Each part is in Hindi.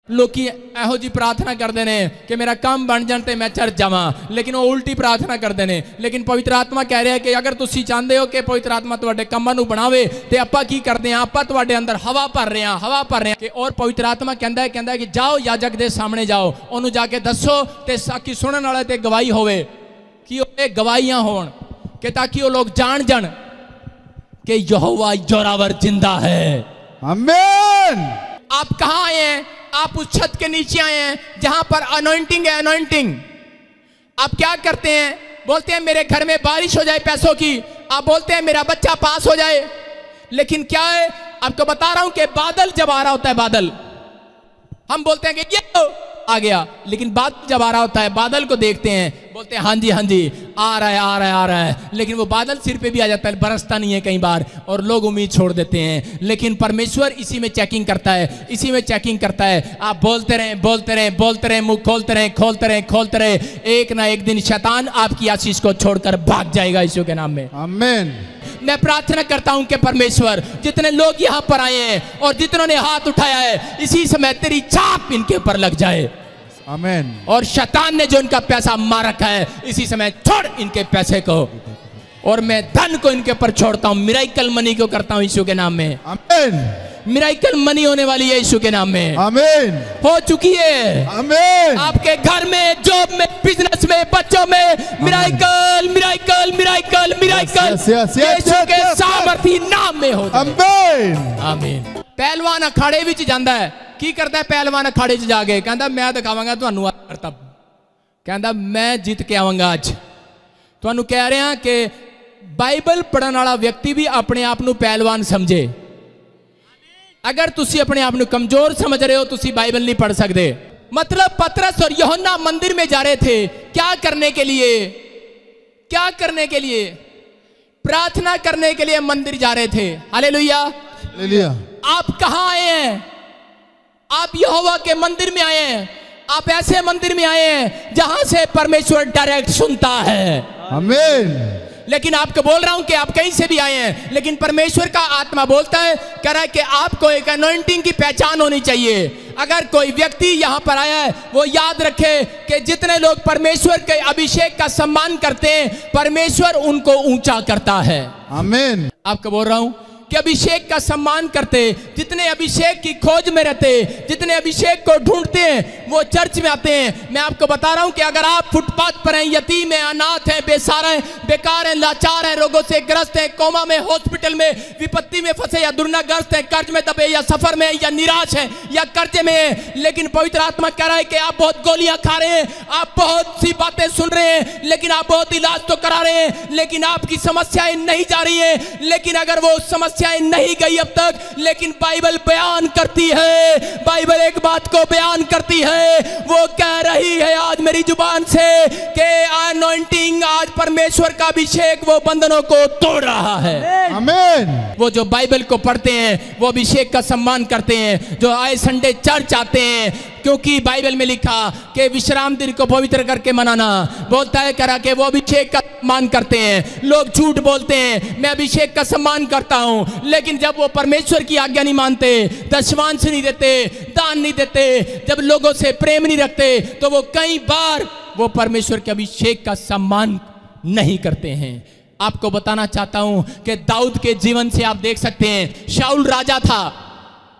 लोग ਇਹੋ जी प्रार्थना करते हैं कि मेरा काम बन जाए तो मैं चर्च जावा, लेकिन वो उल्टी प्रार्थना करते हैं। लेकिन पवित्र आत्मा कह रहा है कि अगर तुसी चाहते हो कि पवित्र आत्मा तुहाडे कामां नूं बनावे तो आपां की करते हैं, आपां तुहाडे अंदर हवा भर रहे हैं, हवा भर रहे हैं। और पवित्र आत्मा कहता है कि जाओ याजक दे सामने जाओ, उन्होंने जाके दसो तो ताकि सुनने वाले ते गवाही होवे, कि वो गवाहियां होण, कि ताकि वो लोग जान कि यहोवा जोरावर जिंदा है। आमीन। आप कहाँ आए हैं? आप उस छत के नीचे आए हैं जहां पर अनॉइंटिंग है, अनॉइंटिंग। आप क्या करते हैं? बोलते हैं मेरे घर में बारिश हो जाए पैसों की, आप बोलते हैं मेरा बच्चा पास हो जाए। लेकिन क्या है, आपको बता रहा हूं कि बादल जब आ रहा होता है, बादल, हम बोलते हैं कि ये आ गया, लेकिन बादल जब आ रहा होता है, बादल को देखते हैं, बोलते हैं हाँ जी आ रहा है, आ रहा है, आ रहा है, लेकिन वो बादल सिर पे भी आ जाता है, बरसता नहीं है कई बार, और लोग उम्मीद छोड़ देते हैं। लेकिन परमेश्वर इसी में चेकिंग करता है, इसी में चेकिंग करता है। आप बोलते रहें, बोलते रहें, बोलते रहें, मुंह खोलते रहें, खोलते रहें, खोलते रहें, एक ना एक दिन शैतान आपकी आशीष को छोड़कर भाग जाएगा यीशु के नाम में। आमीन। मैं प्रार्थना करता हूं कि परमेश्वर जितने लोग यहां पर आए हैं और जितनों ने हाथ उठाया है, इसी समय तेरी छाप इनके ऊपर लग जाए। आमीन। और शैतान ने जो इनका पैसा मार रखा है, इसी समय छोड़ इनके पैसे को, और मैं धन को इनके ऊपर छोड़ता हूं, मिराइकल मनी को करता हूं यीशु के नाम में। आमीन। मिराइकल मनी होने वाली है यीशु के नाम में। आमीन। हो चुकी है। आमीन। आपके घर में, जॉब में, बिजनेस में, बच्चों में मिराइकल, मिराइकल, मिराइकल, मिराइकल यीशु के सामर्थी नाम में हो। आमीन। आमीन। पहलवान अखाड़े विच जांदा है, की करता है पहलवान अखाड़े च जाके? कहता मैं दिखावांगा तुहानू करतब, कहता मैं जीत के आवांगा अज। तुहानू कह रहा कि बाइबल पढ़ने वाला व्यक्ति भी अपने आप नू पहलवान समझे। अगर तुसी अपने आप नू कमजोर समझ रहे हो, तुसी बाइबल नहीं पढ़ सकते। मतलब पतरस और यूहन्ना मंदिर में जा रहे थे, क्या करने के लिए? क्या करने के लिए? प्रार्थना करने के लिए मंदिर जा रहे थे। हालेलुया। हालेलुया। आप कहां आए हैं? आप यहोवा के मंदिर में आए हैं। आप ऐसे मंदिर में आए हैं जहां से परमेश्वर डायरेक्ट सुनता है। आमीन। लेकिन आपको बोल रहा हूं कि आप कहीं से भी आए हैं, लेकिन परमेश्वर का आत्मा बोलता है, कह रहा है कि आपको एक अनॉइंटिंग की पहचान होनी चाहिए। अगर कोई व्यक्ति यहां पर आया है, वो याद रखे कि जितने लोग परमेश्वर के अभिषेक का सम्मान करते हैं, परमेश्वर उनको ऊंचा करता है। आमीन। आपको बोल रहा हूं कि अभिषेक का सम्मान करते, जितने अभिषेक की खोज में रहते, जितने अभिषेक को ढूंढते हैं, वो चर्च में आते हैं। मैं आपको बता रहा हूं कि अगर आप फुटपाथ पर हैं, यतीम हैं, अनाथ हैं, बेसहारा हैं, बेकार हैं, लाचार हैं, रोगों से ग्रस्त हैं, कोमा में, हॉस्पिटल में, विपत्ति में फंसे, या दुर्नाग्रस्त हैं, कर्ज में दबे, या सफर में, या निराश हैं, या कर्जे में हैं, लेकिन पवित्र आत्मा कह रहा है कि आप बहुत गोलियां खा रहे हैं, आप बहुत सी बातें सुन रहे हैं, लेकिन आप बहुत इलाज तो करा रहे हैं, लेकिन आपकी समस्याएं नहीं जा रही है। लेकिन अगर वो समस्याएं नहीं गई अब तक, लेकिन बाइबल बयान करती है, बाइबल एक बात को बयान करती है, वो कह रही है आज मेरी जुबान से कि अनॉइंटिंग, आज परमेश्वर का अभिषेक वो बंधनों को तोड़ रहा है। आमीन। वो जो बाइबल को पढ़ते हैं, वो अभिषेक का सम्मान करते हैं, जो आए संडे चर्च आते हैं, क्योंकि बाइबल में लिखा कि विश्राम दिन को पवित्र करके मनाना, बोलता है करा कि वो अभिषेक का सम्मान करते हैं। लोग झूठ बोलते हैं, मैं अभिषेक का सम्मान करता हूं, लेकिन जब वो परमेश्वर की आज्ञा नहीं मानते, दशमांश नहीं देते, दान नहीं देते, जब लोगों से प्रेम नहीं रखते, तो वो कई बार वो परमेश्वर के अभिषेक का सम्मान नहीं करते हैं। आपको बताना चाहता हूं कि दाऊद के जीवन से आप देख सकते हैं, शाऊल राजा था।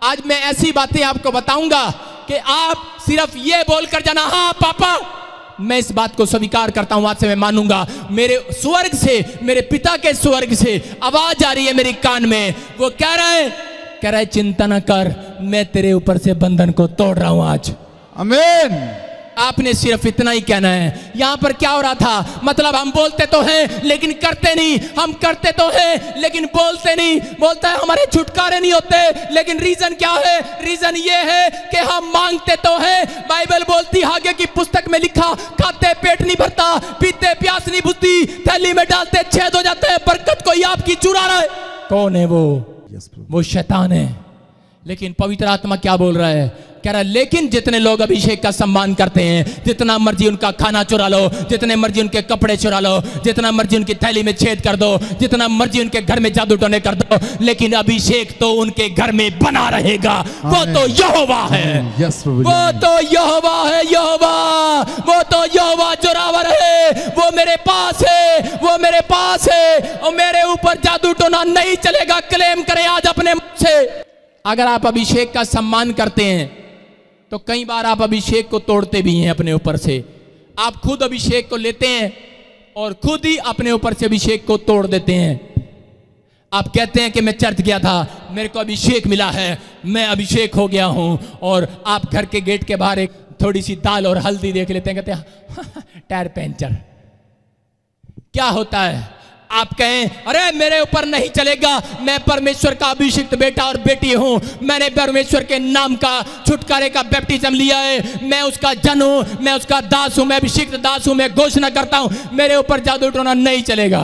आज मैं ऐसी बातें आपको बताऊंगा कि आप सिर्फ ये बोलकर जाना, हाँ पापा मैं इस बात को स्वीकार करता हूं, आज से मैं मानूंगा। मेरे स्वर्ग से, मेरे पिता के स्वर्ग से आवाज आ रही है मेरे कान में, वो कह रहा है चिंता न कर, मैं तेरे ऊपर से बंधन को तोड़ रहा हूं आज। आमीन। आपने सिर्फ इतना ही कहना है। यहां पर क्या हो रहा था? मतलब हम बोलते तो हैं लेकिन करते नहीं, हम करते तो हैं लेकिन बोलते नहीं। बोलता है हमारे छुटकारे नहीं होते, लेकिन रीजन क्या है? रीजन ये है कि हम मांगते तो हैं। बाइबल बोलती आगे की पुस्तक में लिखा, खाते पेट नहीं भरता, पीते प्यास नहीं बुझती, थैली में डालते छेद हो जाते हैं, बरकत कोई आपकी चुरा रहा है। कौन है वो? वो शैतान है। लेकिन पवित्र आत्मा क्या बोल रहा है? कह रहा है लेकिन जितने लोग अभिषेक का सम्मान करते हैं, जितना मर्जी उनका खाना चुरा लो, जितने मर्जी उनके कपड़े चुरा लो, जितना मर्जी उनकी थैली में छेद कर दो, जितना मर्जी उनके घर में जादू टोने कर दो, लेकिन अभिषेक तो उनके घर में बना रहेगा। वो तो यहोवा है, वो तो यहोवा है, यहोवा, वो तो यहोवा जोरावर है, वो मेरे पास है, वो मेरे पास है, और मेरे ऊपर जादू टोना नहीं चलेगा। क्लेम करें आज अपने मुंह से। अगर आप अभिषेक का सम्मान करते हैं तो कई बार आप अभिषेक को तोड़ते भी हैं अपने ऊपर से। आप खुद अभिषेक को लेते हैं और खुद ही अपने ऊपर से अभिषेक को तोड़ देते हैं। आप कहते हैं कि मैं चर्च गया था, मेरे को अभिषेक मिला है, मैं अभिषेक हो गया हूं, और आप घर के गेट के बाहर एक थोड़ी सी दाल और हल्दी देख लेते हैं, कहते हैं टायर पंचर। क्या होता है? आप कहें अरे मेरे ऊपर नहीं चलेगा, मैं परमेश्वर का अभिषिक्त बेटा और बेटी हूं, मैंने परमेश्वर के नाम का छुटकारे का बैप्टिज्म लिया है, मैं उसका जन हूं, मैं उसका दास हूं, मैं अभिषिक्त दास हूं, मैं घोषणा करता हूं मेरे ऊपर जादू टोना नहीं चलेगा।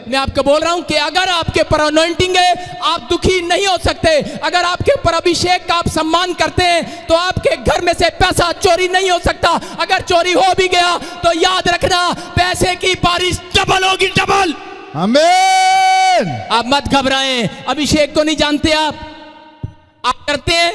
मैं आपको बोल रहा हूं कि अगर आपके ऊपर अनॉइंटिंग है, आप दुखी नहीं हो सकते। अगर आपके ऊपर अभिषेक का आप सम्मान करते हैं तो आपके घर में से पैसा चोरी नहीं हो सकता। अगर चोरी हो भी गया तो याद रखना, पैसे की बारिश डबल होगी, डबल। आमीन। आप मत घबराएं। अभिषेक को नहीं जानते आप करते हैं,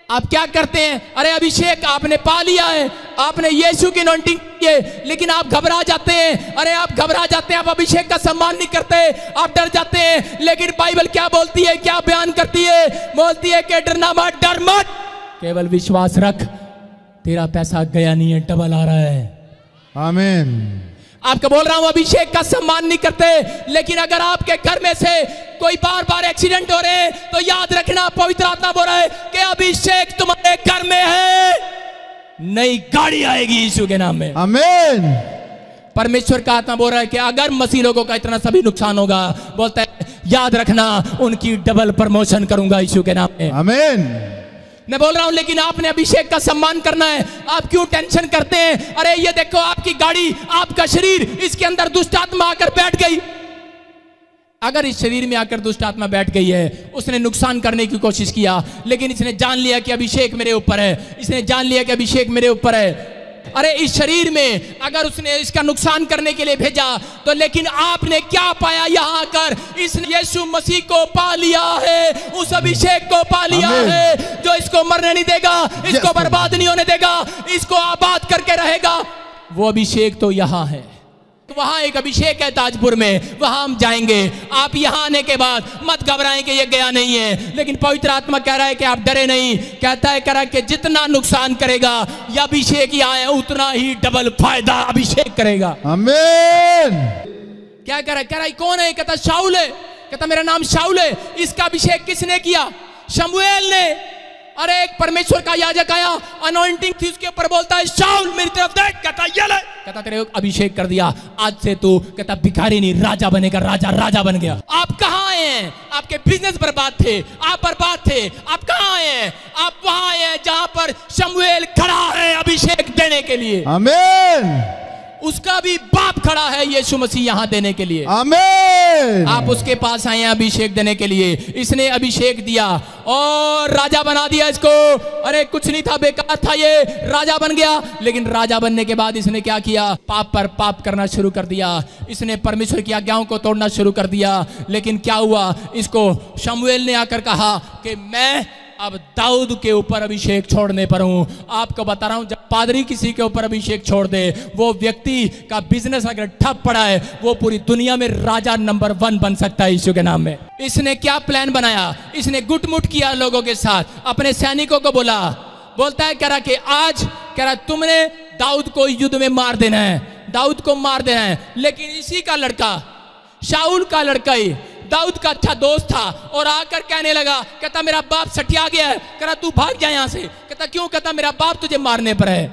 आप क्या करते हैं? अरे अभिषेक आपने पा लिया है, आपने यीशु की अनॉइंटिंग की है, लेकिन आप घबरा जाते हैं। अरे आप घबरा जाते हैं, आप अभिषेक का सम्मान नहीं करते, आप डर जाते हैं। लेकिन बाइबल क्या बोलती है, क्या बयान करती है? बोलती है कि डरना मत, डर मत, केवल विश्वास रख, तेरा पैसा गया नहीं है, डबल आ रहा है। आमीन। आपको बोल रहा हूं अभिषेक का सम्मान नहीं करते, लेकिन अगर आपके घर में से कोई बार बार एक्सीडेंट हो रहे हैं तो याद रखना, पवित्र आत्मा बोल रहा है कि अभिषेक तुम्हारे घर में है, नई गाड़ी आएगी यीशु के नाम में। आमीन। परमेश्वर का आत्मा बोल रहा है कि अगर मसीह लोगों का इतना सभी नुकसान होगा, बोलता है याद रखना उनकी डबल प्रमोशन करूंगा यीशु के नाम में। आमीन। मैं बोल रहा हूं लेकिन आपने अभिषेक का सम्मान करना है। आप क्यों टेंशन करते हैं? अरे ये देखो आपकी गाड़ी, आपका शरीर, इसके अंदर दुष्ट आत्मा आकर बैठ गई। अगर इस शरीर में आकर दुष्ट आत्मा बैठ गई है, उसने नुकसान करने की कोशिश किया, लेकिन इसने जान लिया कि अभिषेक मेरे ऊपर है, इसने जान लिया कि अभिषेक मेरे ऊपर है। अरे इस शरीर में अगर उसने इसका नुकसान करने के लिए भेजा तो, लेकिन आपने क्या पाया यहाँ आकर? इसने यीशु मसीह को पा लिया है, उस अभिषेक को पा लिया है जो इसको मरने नहीं देगा, इसको बर्बाद नहीं होने देगा, इसको आबाद करके रहेगा। वो अभिषेक तो यहाँ है। वहां एक अभिषेक है ताजपुर में, वहां हम जाएंगे। आप यहां आने के बाद मत घबराएं कि ये गया नहीं है, लेकिन पवित्र आत्मा कह रहा है कि आप डरे नहीं। कहता है, कह रहा है कि जितना नुकसान करेगा यह अभिषेक यहाँ है, उतना ही डबल फायदा अभिषेक करेगा। आमीन। क्या कह रहा है? कह रहा है कौन है? कहता शाऊल है। कहता मेरा नाम शाऊल है। इसका अभिषेक किसने किया? शमूएल ने। अरे एक परमेश्वर का याजक आया, अनॉइंटिंग थी उसके ऊपर, बोलता है शाऊल मेरी तरफ देख। कहता ये ले, कहता तेरे अभिषेक कर दिया, आज से तू, कहता भिखारी नहीं राजा बनेगा, राजा राजा बन गया। आप कहाँ आए हैं? आपके बिजनेस बर्बाद थे, आप बर्बाद थे, आप कहाँ आए हैं? आप वहां आए हैं जहां पर शमूएल खड़ा है अभिषेक देने के लिए। आमीन। उसका भी बाप खड़ा है यीशु मसीह यहां देने के लिए। आमीन। आप उसके पास आए हैं अभिषेक देने के लिए। इसने अभिषेक दिया और राजा बना दिया इसको। अरे कुछ नहीं था, बेकार था, ये राजा बन गया। लेकिन राजा बनने के बाद इसने क्या किया? पाप पर पाप करना शुरू कर दिया। इसने परमेश्वर की आज्ञाओं को तोड़ना शुरू कर दिया। लेकिन क्या हुआ? इसको शमूएल ने आकर कहा कि मैं अब दाऊद के ऊपर अभिषेक छोड़ने पर हूं। आपको बता रहा हूं, जब पादरी किसी के ऊपर अभिषेक छोड़ दे, वो व्यक्ति का बिजनेस अगर ठप पड़ा है, वो पूरी दुनिया में राजा नंबर 1 बन सकता है यीशु के नाम में। इसने क्या प्लान बनाया? इसने गुटमुट किया लोगों के साथ, अपने सैनिकों को बोलता है, कह रहा कि आज, कह रहा तुमने दाऊद को युद्ध में मार देना है, दाऊद को मार देना है। लेकिन इसी का लड़का, शाऊल का लड़का ही दाऊद का अच्छा दोस्त था और आकर कहने लगा, कहता मेरा बाप सटिया गया है, कहता तू भाग जा यहां से। कहता क्यों? कहता मेरा बाप तुझे मारने पर है।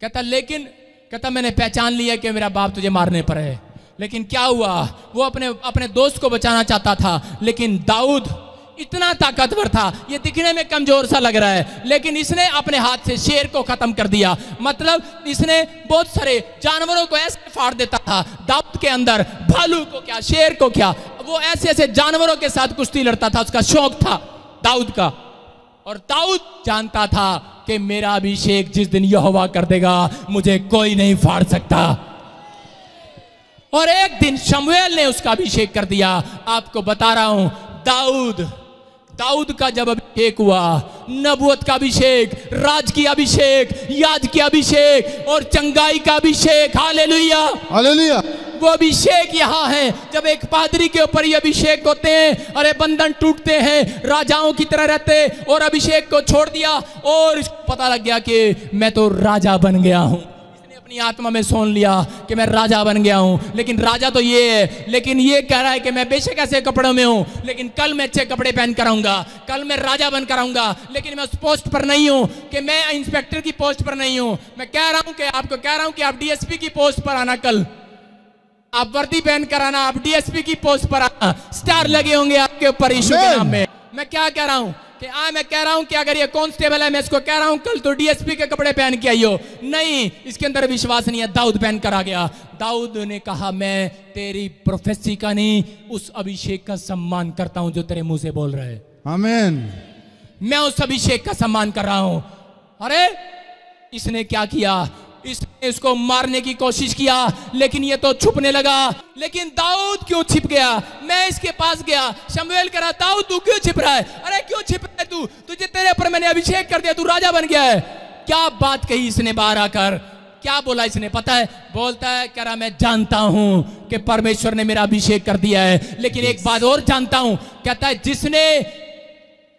कहता लेकिन, कहता मैंने पहचान लिया कि मेरा बाप तुझे मारने पर है। लेकिन क्या हुआ? वो अपने दोस्त को बचाना चाहता था, लेकिन दाऊद इतना ताकतवर था, ये दिखने में कमजोर सा लग रहा है, लेकिन इसने अपने हाथ से शेर को खत्म कर दिया। मतलब इसने बहुत सारे जानवरों को ऐसे फाड़ देता था। दाऊद के अंदर भालू को क्या, शेर को क्या, वो ऐसे ऐसे जानवरों के साथ कुश्ती लड़ता था, उसका शौक था। दाऊद का। और दाऊद जानता था कि मेरा अभिषेक जिस दिन यहोवा कर देगा मुझे कोई नहीं फाड़ सकता। और एक दिन शमूएल ने उसका अभिषेक कर दिया। आपको बता रहा हूं, दाऊद का जब अभिषेक हुआ, नबूवत का अभिषेक, राज की अभिषेक, याद की अभिषेक और चंगाई का अभिषेक, हालेलुया हालेलुया, वो अभिषेक यहाँ है। जब एक पादरी के ऊपर ये अभिषेक होते हैं, अरे बंधन टूटते हैं, राजाओं की तरह रहते, और अभिषेक को छोड़ दिया और इसको पता लग गया कि मैं तो राजा बन गया हूं। इसने अपनी आत्मा में सोच लिया कि मैं राजा बन गया हूं। लेकिन राजा तो ये है, लेकिन ये कह रहा है कि मैं बेशक ऐसे कपड़ों में हूं, लेकिन कल मैं अच्छे कपड़े पहन कर आऊंगा, कल मैं राजा बनकर आऊंगा, लेकिन मैं उस पोस्ट पर नहीं हूं, कि मैं इंस्पेक्टर की पोस्ट पर नहीं हूं। मैं कह रहा हूं कि आपको कह रहा हूं कि आप डीएसपी की पोस्ट पर आना, कल आप वर्दी पहन कर आना, आप डीएसपी की पोस्ट पर आना, स्टार लगे होंगे आपके ऊपर यीशु के नाम में। मैं क्या कह रहा हूं कि मैं कह रहा हूं कि अगर ये कांस्टेबल है, मैं इसको कह रहा हूं कल तो डीएसपी के कपड़े पहन के आइयो। नहीं, इसके अंदर विश्वास नहीं है। दाऊद पहन कर आ गया। दाऊद ने कहा मैं तेरी प्रोफेसी का नहीं, उस अभिषेक का सम्मान करता हूं जो तेरे मुंह से बोल रहे हैं। आमीन। मैं उस अभिषेक का सम्मान कर रहा हूं। अरे इसने क्या किया, इसने इसको मारने की कोशिश किया, लेकिन ये तो छुपने लगा। लेकिन दाऊद क्यों छिप गया? मैं इसके पास गया, शमूएल कह रहा दाऊद तू क्यों छिप रहा है? अरे क्यों छिप रहा है तू? तुझे तेरे ऊपर मैंने अभिषेक कर दिया, तू राजा बन गया है। क्या बात कही इसने बाहर आकर, क्या बोला इसने पता है? बोलता है कह रहा मैं जानता हूं कि परमेश्वर ने मेरा अभिषेक कर दिया है, लेकिन एक बात और जानता हूं। कहता है जिसने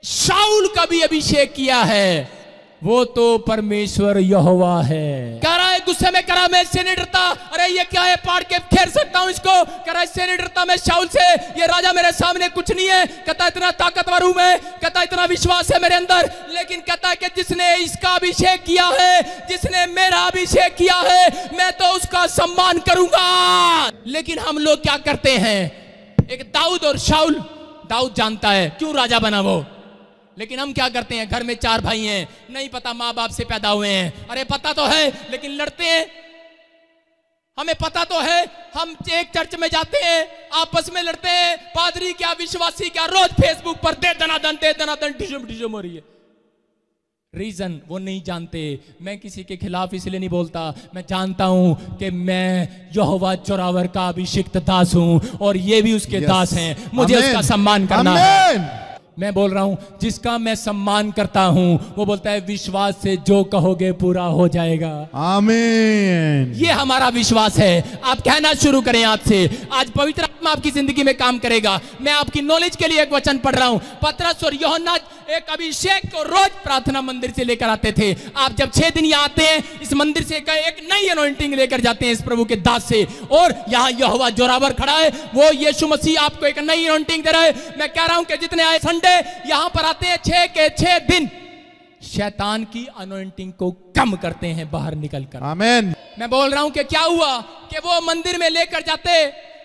शाऊल का भी अभिषेक किया है वो तो परमेश्वर यहोवा है। कह रहा है गुस्से में, कह रहा मैं इससे नहीं डरता। अरे ये क्या है, पाड़ के खेर सकता हूं इसको। कह रहा इससे नहीं डरता मैं शाऊल से, ये राजा मेरे सामने कुछ नहीं है। कहता इतना ताकतवर हूं मैं, कहता इतना विश्वास है मेरे अंदर। लेकिन कहता है कि जिसने इसका अभिषेक किया है, जिसने मेरा अभिषेक किया है, मैं तो उसका सम्मान करूंगा। लेकिन हम लोग क्या करते हैं, एक दाऊद और शाऊल, दाऊद जानता है क्यों राजा बना वो, लेकिन हम क्या करते हैं, घर में 4 भाई हैं, नहीं पता माँ बाप से पैदा हुए हैं, अरे पता तो है लेकिन लड़ते हैं। हमें पता तो है, हम एक चर्च में जाते हैं, आपस में लड़ते हैं, पादरी क्या विश्वासी क्या, रोज फेसबुक पर दे दनादन डिशम हो रही है। रीजन वो नहीं जानते। मैं किसी के खिलाफ इसलिए नहीं बोलता, मैं जानता हूं कि मैं यहोवा जोरावर का अभिषिक्त दास हूं और ये भी उसके दास हैं, मुझे उसका सम्मान करना है। मैं बोल रहा हूं जिसका मैं सम्मान करता हूं वो बोलता है विश्वास से जो कहोगे पूरा हो जाएगा। आमीन। ये हमारा विश्वास है। आप कहना शुरू करें आज से। आज पवित्र आत्मा आपकी जिंदगी में काम करेगा। मैं आपकी नॉलेज के लिए एक वचन पढ़ रहा हूं। पतरस और यूहन्ना एक अभिषेक को रोज प्रार्थना मंदिर से लेकर आते थे। आप जब 6 दिन यहाँ आते हैं, इस मंदिर से एक नई अनॉइंटिंग लेकर जाते हैं इस प्रभु के दास से। और यहाँ यहोवा जोरावर खड़ा है, वो यीशु मसीह आपको एक नई अनॉइंटिंग दे रहा है। मैं कह रहा हूं कि जितने आए संडे यहां पर आते हैं, 6 के 6 दिन शैतान की अनॉइंटिंग को कम करते हैं बाहर निकलकर। आमीन। मैं बोल रहा हूं कि क्या हुआ कि वो मंदिर में लेकर जाते,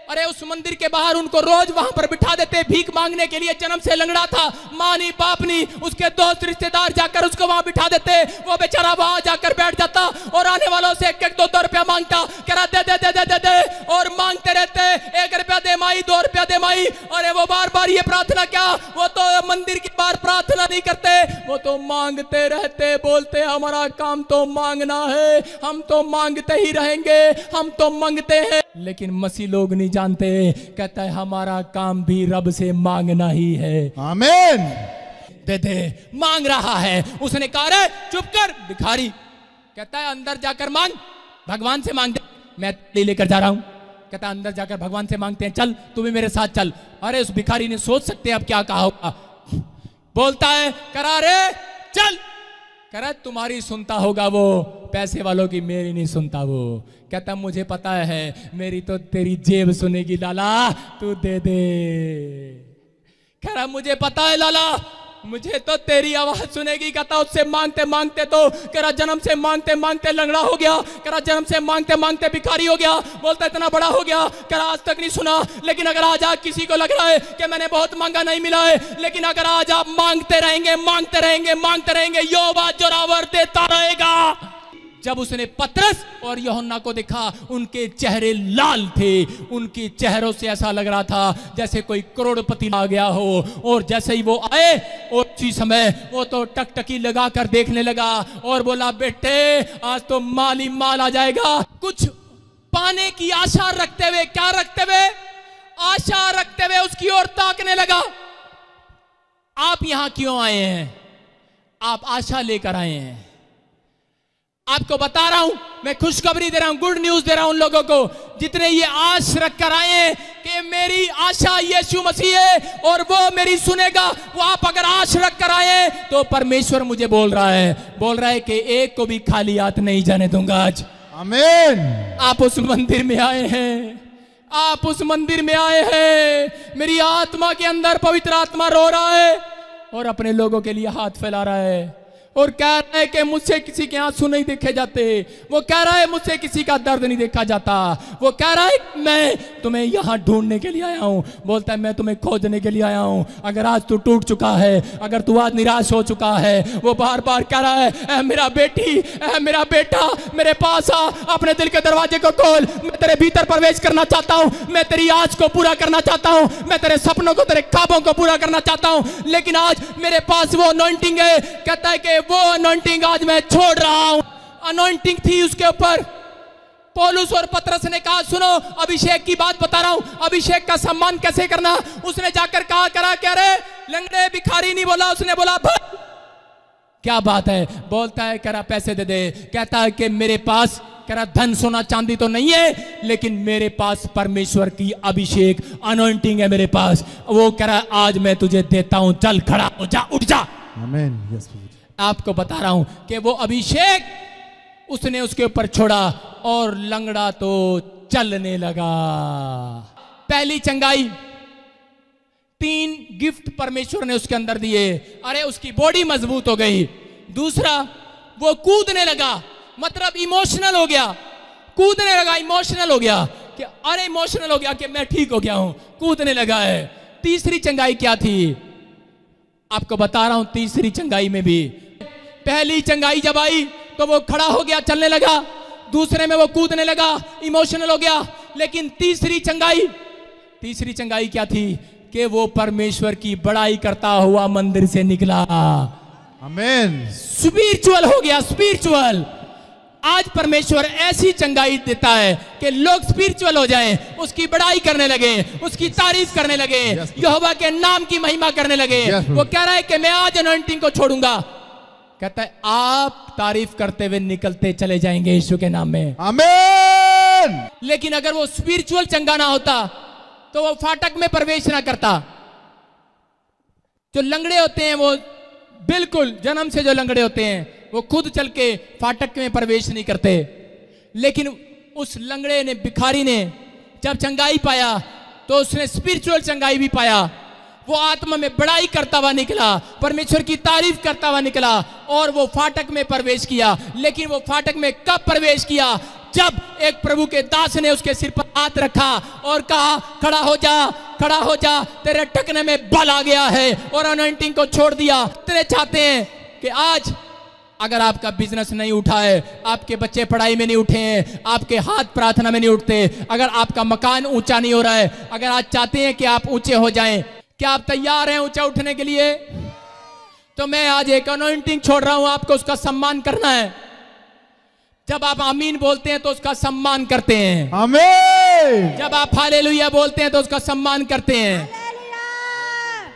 अरे उस मंदिर के बाहर उनको रोज वहां पर बिठा देते भीख मांगने के लिए। जन्म से लंगड़ा था, माँ नहीं बाप नहीं, उसके दोस्त रिश्तेदार जाकर उसको वहां बिठा देते। वो बेचारा वहां जाकर बैठ जाता और आने वालों से 1-1, 2-2 रुपया मांगता। कह रहा दे दे दे दे दे दे, और मांगते रहते, 1 रुपया दे माई, 2 रुपया दे माई। अरे वो बार बार ये प्रार्थना, क्या वो तो मंदिर के बाहर प्रार्थना नहीं करते, वो तो मांगते रहते। बोलते हमारा काम तो मांगना है, हम तो मांगते ही रहेंगे, हम तो मांगते हैं। लेकिन मसीह लोग नहीं जानते, कहता है हमारा काम भी रब से मांगना ही है। आमीन। दे दे, मांग रहा है। उसने कहा रे चुप कर भिखारी, कहता है अंदर जाकर मांग, भगवान से मांग दे। मैं लेकर जा रहा हूं, कहता है अंदर जाकर भगवान से मांगते हैं, चल तू भी मेरे साथ चल। अरे उस भिखारी ने सोच सकते अब क्या कहा होगा। बोलता है करा रे चल, करा तुम्हारी सुनता होगा वो, पैसे वालों की मेरी नहीं सुनता वो। कहता मुझे पता है मेरी तो तेरी जेब सुनेगी लाला, तू दे दे। कह रहा मुझे पता है लाला, मुझे तो तेरी आवाज सुनेगी। कहता उससे मांगते मांगते तो कह रहा जन्म से मांगते मांगते लंगड़ा हो गया। कह रहा जन्म से मांगते मांगते भिखारी हो गया। बोलता इतना बड़ा हो गया, कह रहा आज तक नहीं सुना। लेकिन अगर आज आप किसी को लग रहा है कि मैंने बहुत मांगा नहीं मिला है, लेकिन अगर आज आप मांगते रहेंगे मांगते रहेंगे मांगते रहेंगे, यहोवा जोरावर देता रहेगा। जब उसने पतरस और यूहन्ना को देखा, उनके चेहरे लाल थे। उनके चेहरों से ऐसा लग रहा था जैसे कोई करोड़पति आ गया हो। और जैसे ही वो आए, उसी समय वो तो टकटकी लगा कर देखने लगा और बोला, बेटे आज तो माल ही माल आ जाएगा। कुछ पाने की आशा रखते हुए, क्या रखते हुए? आशा रखते हुए उसकी ओर ताकने लगा। आप यहां क्यों आए हैं? आप आशा लेकर आए हैं। आपको बता रहा हूं, मैं खुशखबरी दे रहा हूं, गुड न्यूज दे रहा हूं उन लोगों को जितने ये आश रख कर आए हैं कि मेरी आशा यीशु मसीह है और वो मेरी सुनेगा। वो आप अगर आश रख कर आए हैं तो परमेश्वर मुझे बोल रहा है कि एक को भी खाली हाथ नहीं जाने दूंगा आज। आमीन। आप उस मंदिर में आए हैं, आप उस मंदिर में आए हैं। मेरी आत्मा के अंदर पवित्र आत्मा रो रहा है और अपने लोगों के लिए हाथ फैला रहा है और कह रहा है कि मुझसे किसी के आंसू नहीं देखे जाते। वो कह रहा है मुझसे किसी का दर्द नहीं देखा जाता। वो कह रहा है मैं तुम्हें यहां ढूंढने के लिए आया हूं। बोलता है मैं तुम्हें खोजने के लिए आया हूं। अगर आज तू टूट चुका है, अगर तू आज निराश हो चुका है, वो बार बार कह रहा है मेरा बेटी, मेरा बेटा, मेरे पास आ, अपने दिल के दरवाजे को खोल। मैं तेरे भीतर प्रवेश करना चाहता हूं। मैं तेरी आज को पूरा करना चाहता हूं। मैं तेरे सपनों को, तेरे ख्वाबों को पूरा करना चाहता हूं। लेकिन आज मेरे पास वो अनॉइंटिंग है। कहता है कि वो अनॉइंटिंग आज मैं छोड़ रहा हूं। अनॉइंटिंग थी उसके ऊपर। पौलुस और पतरस ने कहा, सुनो अभिषेक की बात बता रहा हूं, अभिषेक का सम्मान कैसे करना। उसने जाकर कहा करा क्या रे लंगड़े भिखारी नहीं बोला, उसने बोला क्या बात है। बोलता है कह रहा पैसे दे दे। कहता है कि मेरे पास कह रहा धन सोना चांदी तो नहीं है, लेकिन मेरे पास परमेश्वर की अभिषेक अनॉइंटिंग है मेरे पास। वो कह रहा आज मैं तुझे देता हूं, चल खड़ा हो जा, उठ जा। आमीन। यस। आपको बता रहा हूं कि वो अभिषेक उसने उसके ऊपर छोड़ा और लंगड़ा तो चलने लगा। पहली चंगाई, 3 गिफ्ट परमेश्वर ने उसके अंदर दिए। अरे उसकी बॉडी मजबूत हो गई। दूसरा, वो कूदने लगा, मतलब इमोशनल हो गया। कूदने लगा, इमोशनल हो गया कि अरे इमोशनल हो गया कि मैं ठीक हो गया हूं, कूदने लगा है। तीसरी चंगाई क्या थी? आपको बता रहा हूं तीसरी चंगाई में भी। पहली चंगाई जब आई तो वो खड़ा हो गया, चलने लगा। दूसरे में वो कूदने लगा, इमोशनल हो गया। लेकिन तीसरी चंगाई क्या थी? कि वो परमेश्वर की बड़ाई करता हुआ मंदिर से निकला। आमीन। स्पिरिचुअल हो गया, स्पिरिचुअल। आज परमेश्वर ऐसी चंगाई देता है कि लोग स्पिरिचुअल हो जाएं, उसकी बड़ाई करने लगे, उसकी तारीफ करने लगे, यहोवा के नाम की महिमा करने लगे। वो कह रहा है कि मैं आज अनॉइंटिंग को छोड़ूंगा। कहता है आप तारीफ करते हुए निकलते चले जाएंगे यीशु के नाम में। आमीन। लेकिन अगर वो स्पिरिचुअल चंगा ना होता तो वो फाटक में प्रवेश ना करता। जो लंगड़े होते हैं वो बिल्कुल जन्म से जो लंगड़े होते हैं वो खुद चल के फाटक में प्रवेश नहीं करते। लेकिन उस लंगड़े ने, भिखारी ने जब चंगाई पाया तो उसने स्पिरिचुअल चंगाई भी पाया। वो आत्मा में बड़ाई करता हुआ निकला, परमेश्वर की तारीफ करता हुआ निकला और वो फाटक में प्रवेश किया। लेकिन वो फाटक में कब प्रवेश किया? जब एक प्रभु के दास ने उसके सिर पर हाथ रखा और कहा खड़ा हो जा, खड़ा हो जा, तेरे टकने में बल आ गया है, और अनॉइंटिंग को छोड़ दिया। तेरे चाहते हैं कि आज अगर आपका बिजनेस नहीं उठा है, आपके बच्चे पढ़ाई में नहीं उठे हैं, आपके हाथ प्रार्थना में नहीं उठते, अगर आपका मकान ऊंचा नहीं हो रहा है, अगर आज चाहते हैं कि आप ऊंचे हो जाएं, क्या आप तैयार हैं ऊंचा उठने के लिए? तो मैं आज एक अनॉइंटिंग छोड़ रहा हूं, आपको उसका सम्मान करना है। जब आप आमीन बोलते हैं तो उसका सम्मान करते हैं। आमीन। जब आप हालेलुया बोलते हैं तो उसका सम्मान करते हैं।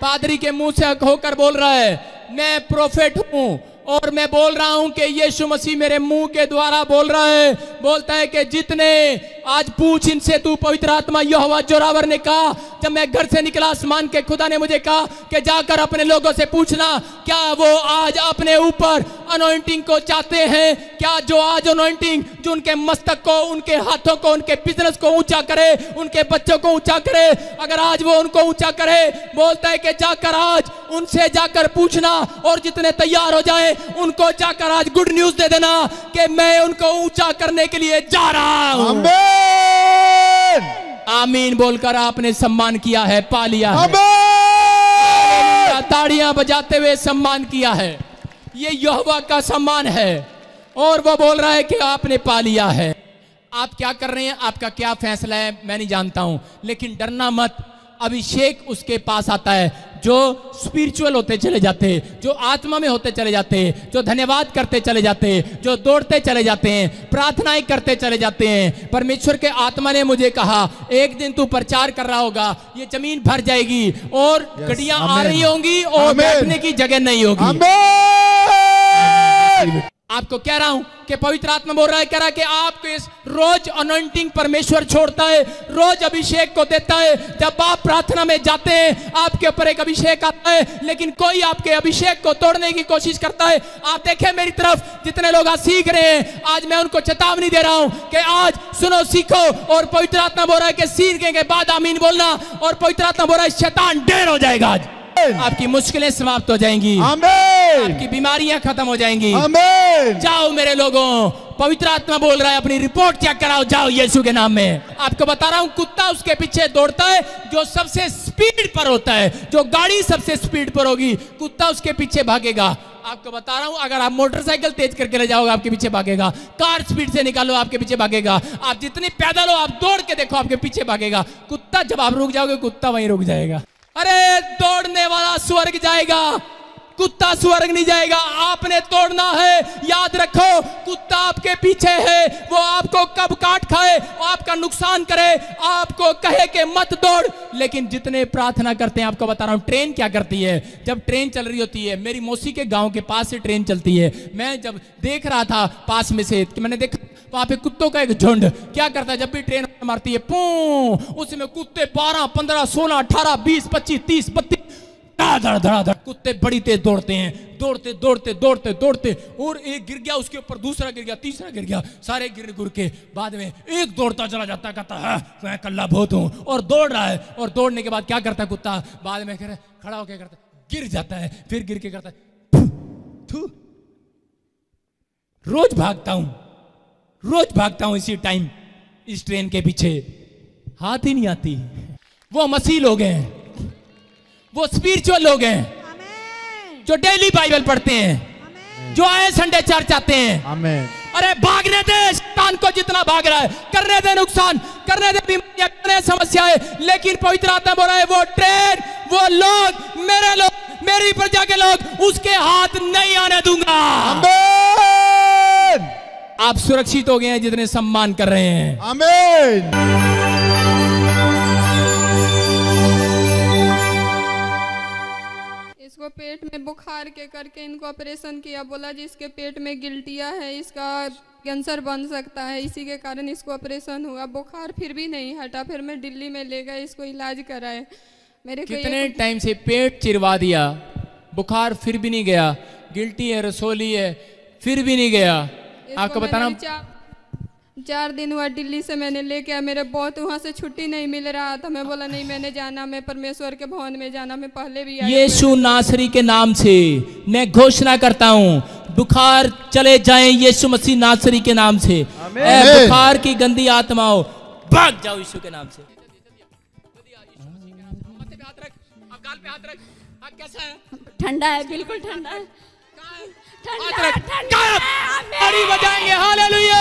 पादरी के मुंह से होकर बोल रहा है मैं प्रोफेट हूं और मैं बोल रहा हूं कि यीशु मसीह मेरे मुंह के द्वारा बोल रहा है। बोलता है कि जितने आज पूछ इनसे तू पवित्र आत्मा यहोवा जोरावर ने कहा, जब मैं घर से निकला आसमान के खुदा ने मुझे कहा कि जाकर अपने लोगों से पूछना क्या वो आज अपने ऊपर अनॉइंटिंग को चाहते हैं। क्या जो आज अनॉइंटिंग जो उनके मस्तक को, उनके हाथों को, उनके बिजनेस को ऊंचा करे, उनके बच्चों को ऊंचा करे, अगर आज वो उनको ऊंचा करे, बोलता है कि जाकर आज उनसे जाकर पूछना और जितने तैयार हो जाए उनको जाकर आज गुड न्यूज दे देना कि मैं उनको ऊंचा करने के लिए जा रहा हूं। आमीन। आमीन बोलकर आपने सम्मान किया है, पा लिया है। आमीन। ताड़ियां बजाते हुए सम्मान किया है। ये यहोवा का सम्मान है। और वो बोल रहा है कि आपने पा लिया है। आप क्या कर रहे हैं, आपका क्या फैसला है, मैं नहीं जानता हूं, लेकिन डरना मत। अभिषेक उसके पास आता है जो स्पिरिचुअल होते चले जाते, जो आत्मा में होते चले जाते, जो धन्यवाद करते चले जाते, जो दौड़ते चले जाते हैं, प्रार्थनाएं करते चले जाते हैं। परमेश्वर के आत्मा ने मुझे कहा एक दिन तू प्रचार कर रहा होगा, ये जमीन भर जाएगी और गड्डियां आ रही होंगी और बैठने की जगह नहीं होगी। आपको कह रहा हूं कि पवित्र आत्मा बोल रहा है, कह रहा है कि आपको इस रोज अनॉइंटिंग परमेश्वर छोड़ता है, रोज अभिषेक को देता है। जब आप प्रार्थना में जाते हैं आपके ऊपर एक अभिषेक आता है, लेकिन कोई आपके अभिषेक को तोड़ने की कोशिश करता है। आप देखें मेरी तरफ, जितने लोग आज सीख रहे हैं, आज मैं उनको चेतावनी दे रहा हूं कि आज सुनो, सीखो। और पवित्र आत्मा बोल रहा है कि सीखने के बाद आमीन बोलना। और पवित्र आत्मा बोल रहा है शैतान ढेर हो जाएगा, आज आपकी मुश्किलें समाप्त हो जाएंगी, आपकी बीमारियां खत्म हो जाएंगी। जाओ मेरे लोगों, पवित्र आत्मा बोल रहा है अपनी रिपोर्ट चेक कराओ, जाओ यीशु के नाम में। आपको बता रहा हूं, कुत्ता उसके पीछे दौड़ता है जो सबसे स्पीड पर होता है। जो गाड़ी सबसे स्पीड पर होगी, कुत्ता उसके पीछे भागेगा। आपको बता रहा हूं, अगर आप मोटरसाइकिल तेज करके ले जाओगे आपके पीछे भागेगा, कार स्पीड से निकालो आपके पीछे भागेगा, आप जितनी पैदल हो आप दौड़ के देखो आपके पीछे भागेगा। कुत्ता जब आप रुक जाओगे, कुत्ता वहीं रुक जाएगा। अरे दौड़ने वाला स्वर्ग जाएगा, कुत्ता स्वर्ग नहीं जाएगा। आपने तोड़ना है, याद रखो, कुत्ता आपके पीछे है, वो आपको कब काट खाए, आपका नुकसान करे, आपको कहे कि मत दौड़। लेकिन जितने प्रार्थना करते हैं, आपको बता रहा हूं ट्रेन क्या करती है। जब ट्रेन चल रही होती है, मेरी मौसी के गांव के पास से ट्रेन चलती है, मैं जब देख रहा था पास में से, मैंने देखा वहां पे कुत्तों का एक झुंड क्या करता है, जब भी ट्रेन मारती है पू, उसमें कुत्ते 12, 15, 16, 18, 20, 25, 30, 32 धड़ कुत्ते बड़ी तेज दौड़ते हैं, दौड़ते दौड़ते दौड़ते दौड़ते, और एक गिर गया, उसके ऊपर दूसरा गिर गया, तीसरा गिर गया, सारे गिर गुर के बाद में एक दौड़ता चला जाता, कहता है मैं कल्ला बहुत हूं, और दौड़ रहा है। और दौड़ने के बाद क्या करता है कुत्ता, बाद में खड़ा होकर करता गिर जाता है, फिर गिर के करता है थू। रोज भागता हूं इसी टाइम इस ट्रेन के पीछे, हाथ ही नहीं आती। वो मसीह लोग हैं, वो स्पिरिचुअल लोग हैं जो डेली बाइबल पढ़ते हैं, जो आए संडे चर्च आते हैं। अरे भागने दे शैतान को, जितना भाग रहा है करने दे, नुकसान करने दे, बीमारियां करने, समस्याएं। लेकिन पवित्र आत्मा बोल रहा है वो ट्रेन, वो लोग, मेरे लोग, मेरी प्रजा के लोग, उसके हाथ नहीं आने दूंगा। आप सुरक्षित हो गए हैं जितने सम्मान कर रहे हैं। आमीन। इसको पेट में बुखार के करके इनको ऑपरेशन किया, बोला जी इसके पेट में गिल्टिया है, इसका कैंसर बन सकता है, इसी के कारण इसको ऑपरेशन हुआ। बुखार फिर भी नहीं हटा, फिर मैं दिल्ली में ले गए, इसको इलाज कराए। मेरे कितने टाइम से पेट चिरवा दिया, बुखार फिर भी नहीं गया, गिल्टी है, रसोली है, फिर भी नहीं गया। आपको बताना 4 दिन हुआ दिल्ली से मैंने लेके आया, मेरे बहुत वहाँ से छुट्टी नहीं मिल रहा था। मैं बोला नहीं मैंने जाना, मैं परमेश्वर के भवन में जाना। मैं पहले भी यीशु नासरी के नाम से मैं घोषणा करता हूँ, बुखार चले जाएं यीशु मसीह नासरी के नाम से। बुखार की गंदी आत्माओं भाग जाओ यीशु के नाम से। ठंडा है, बिल्कुल ठंडा है, बजाएंगे हालेलुया।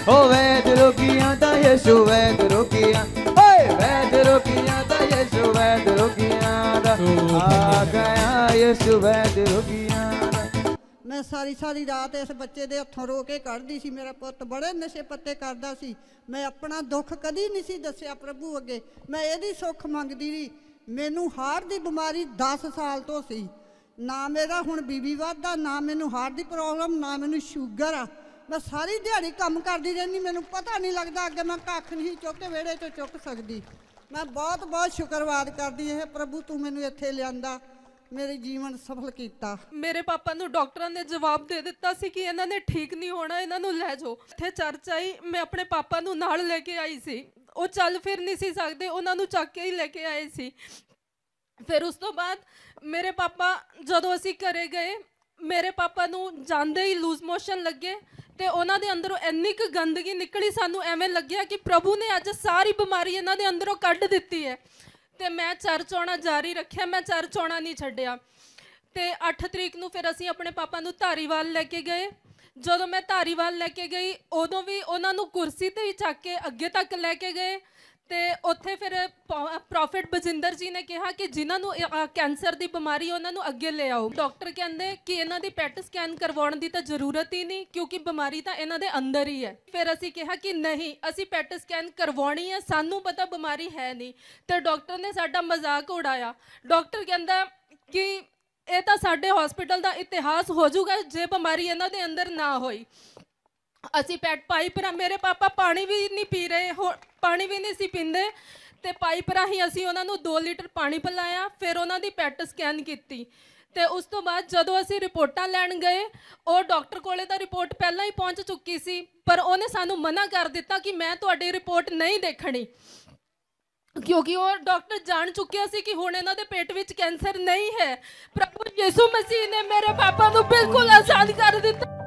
ओ वैद रोकिया दा यीशु वैद रोकिया, ओए वैद रोकिया दा यीशु वैद रोकिया दा, आ गया यीशु वैद रोकिया दा। मैं सारी रात इस बच्चे दे हथों रो के कढ़दी सी। मेरा पुत बड़े नशे पत्ते करदा सी। मैं अपना दुख कदी नहीं सी दसिया प्रभु अगे, मैं एदी सुख मंगदी रही। मैनू हार्ट दी बीमारी 10 साल तो सी, ना मेरा हुण बीबी वादा, ना मैनू हार्ट दी प्रॉब्लम, ना मैनू शुगर आ। मैं सारी दिहाड़ी काम करती रहनी, मैनू पता नहीं लगता अगे मैं कख नहीं चुक के वेड़े चो चुक सकती। मैं बहुत बहुत शुक्रवाद करती है प्रभु, तू मैनू इत्थे लिआंदा, मेरे जीवन सफल किया। मेरे पापा नू डॉक्टरां ने जवाब दे दिता सी कि इन्हां ने ठीक नहीं होना, इन्हां नू लै जाओ। इत्थे चर्च आई, मैं अपने पापा नू नाल लेके आई सी, वो चल फिर नहीं सी सकते, उन्हां नू चक के ही लेके आए सी। फिर उस तो बाद मेरे पापा जदों असीं घरे गए, मेरे पापा नू जांदे ही लूज मोशन लगे ते उन्हां दे अंदरों इन्नी क गंदगी निकली, सानू एवें लग्या कि प्रभु ने अज सारी बीमारी इन्हां दे अंदरों कढ दित्ती है। ते मैं चर्च आउणा जारी रखिया, मैं चर्च आउणा नहीं छड्डिया। ते 8 तरीक नू फिर असीं अपने पापा नू धारीवाल लेके गए। ਜਦੋਂ ਮੈਂ ਧਾਰੀਵਾਲ ਲੈ ਕੇ ਗਈ ਉਦੋਂ ਵੀ ਉਹਨਾਂ ਨੂੰ ਕੁਰਸੀ ਤੇ ਹੀ ਚੱਕ ਕੇ ਅੱਗੇ ਤੱਕ ਲੈ ਕੇ ਗਏ ਤੇ ਉੱਥੇ ਫਿਰ ਪ੍ਰੋਫੈਟ ਬਜਿੰਦਰ ਜੀ ਨੇ ਕਿਹਾ ਕਿ ਜਿਨ੍ਹਾਂ ਨੂੰ ਕੈਂਸਰ ਦੀ ਬਿਮਾਰੀ ਉਹਨਾਂ ਨੂੰ ਅੱਗੇ ਲੈ ਆਓ। ਡਾਕਟਰ ਕਹਿੰਦੇ ਕਿ ਇਹਨਾਂ ਦੀ ਪੈਟ ਸਕੈਨ ਕਰਵਾਉਣ ਦੀ ਤਾਂ ਜ਼ਰੂਰਤ ਹੀ ਨਹੀਂ ਕਿਉਂਕਿ ਬਿਮਾਰੀ ਤਾਂ ਇਹਨਾਂ ਦੇ ਅੰਦਰ ਹੀ ਹੈ। ਫਿਰ ਅਸੀਂ ਕਿਹਾ ਕਿ ਨਹੀਂ, ਅਸੀਂ ਪੈਟ ਸਕੈਨ ਕਰਵਾਉਣੀ ਹੈ, ਸਾਨੂੰ ਪਤਾ ਬਿਮਾਰੀ ਹੈ ਨਹੀਂ। ਤੇ ਡਾਕਟਰ ਨੇ ਸਾਡਾ ਮਜ਼ਾਕ ਉਡਾਇਆ। ਡਾਕਟਰ ਕਹਿੰਦਾ ਕਿ ਇਹ ਤਾਂ ਸਾਡੇ ਹਸਪੀਟਲ ਦਾ ਇਤਿਹਾਸ ਹੋ ਜਾਊਗਾ ਜੇ ਬਿਮਾਰੀ ਇਹਨਾਂ ਦੇ ਅੰਦਰ ਨਾ ਹੋਈ। ਅਸੀਂ ਪੈਟ ਪਾਈਪ ਰਾ, ਮੇਰੇ ਪਾਪਾ ਪਾਣੀ ਵੀ ਨਹੀਂ ਪੀ ਰਹੇ, ਪਾਣੀ ਵੀ ਨਹੀਂ ਸੀ ਪੀਂਦੇ ਤੇ ਪਾਈਪ ਰਾਹੀਂ ਅਸੀਂ ਉਹਨਾਂ ਨੂੰ 2 ਲੀਟਰ ਪਾਣੀ ਪਿਲਾਇਆ। ਫਿਰ ਉਹਨਾਂ ਦੀ ਪੈਟ ਸਕੈਨ ਕੀਤੀ ਤੇ ਉਸ ਤੋਂ ਬਾਅਦ ਜਦੋਂ ਅਸੀਂ ਰਿਪੋਰਟਾਂ ਲੈਣ ਗਏ ਉਹ ਡਾਕਟਰ ਕੋਲੇ ਤਾਂ ਰਿਪੋਰਟ ਪਹਿਲਾਂ ਹੀ ਪਹੁੰਚ ਚੁੱਕੀ ਸੀ, ਪਰ ਉਹਨੇ ਸਾਨੂੰ ਮਨਾ ਕਰ ਦਿੱਤਾ ਕਿ ਮੈਂ ਤੁਹਾਡੀ ਰਿਪੋਰਟ ਨਹੀਂ ਦੇਖਣੀ ਕਿਉਂਕਿ ਉਹ ਡਾਕਟਰ ਜਾਣ ਚੁੱਕਿਆ ਸੀ ਕਿ ਹੁਣ ਇਹਨਾਂ ਦੇ ਪੇਟ ਵਿੱਚ ਕੈਂਸਰ ਨਹੀਂ ਹੈ। ਪ੍ਰਭੂ ਯਿਸੂ ਮਸੀਹ ਨੇ ਮੇਰੇ ਪਾਪਾ ਨੂੰ ਬਿਲਕੁਲ ਆਜ਼ਾਦ ਕਰ ਦਿੱਤਾ।